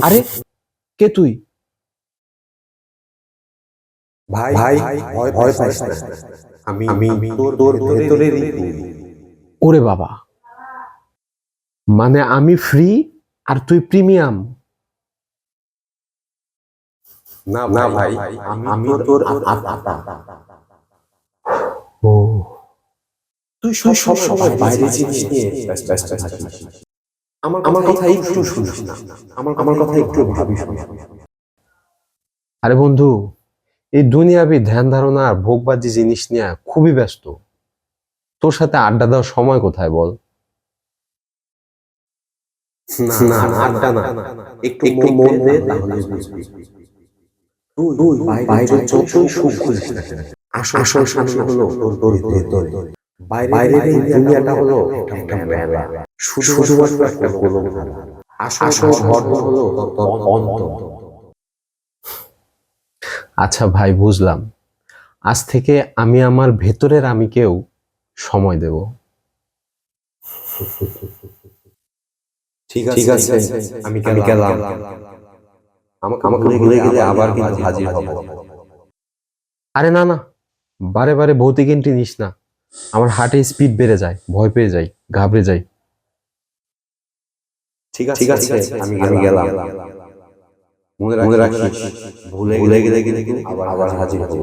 আরে, কে তুই? ভাই ভাই ভয় পাইস না। আমি আমি তোর ভেতরেরই তুই। ওরে বাবা, মানে আমি ফ্রি আর তুই প্রিমিয়াম? না ভাই, আমি তোর আত্মা। ও, তুই সব সময় বাইরে জিনিস নিয়ে ব্যস্ত থাকিস। আমার কথা একটু শুনিস না। আমার কথা একটু ভাবিস না। আরে বন্ধু, এই দুনিয়াবি ধ্যান ধারণা আর ভোগবাজি জিনিস নিয়ে খুবই ব্যস্ত। তোর সাথে আড্ডা দেওয়ার সময় কোথায় বল? না আড্ডা না, একটু মন দে, তাহলে বুঝবি। তুই বাইরে যতই সুখ খুঁজিস না কেন, আসল শান্তি হলো তোর ভেতরে। বাইরের এই দুনিয়াটা হলো একটা মেলা, শুধুমাত্র একটা কোলাহল। আসল ধর্ম হলো তোর অন্তর। আচ্ছা ভাই, বুঝলাম। আজ থেকে আমি আমার ভেতরের আমিকেও সময় দেব। ঠিক আছে, আমি গেলাম। আমাকে ভুলে গেলে আবার কিন্তু হাজির হব। আরে না না, বারে বারে ভৌতিক এন্ট্রি নিস না। আমার হার্টে স্পিড বেড়ে যায়, ভয় পেয়ে যাই, ঘাবড়ে যাই। ঠিক আছে, আমি গেলাম। মনে রাখিস, ভুলে গেলে কিন্তু আবার হাজির হব।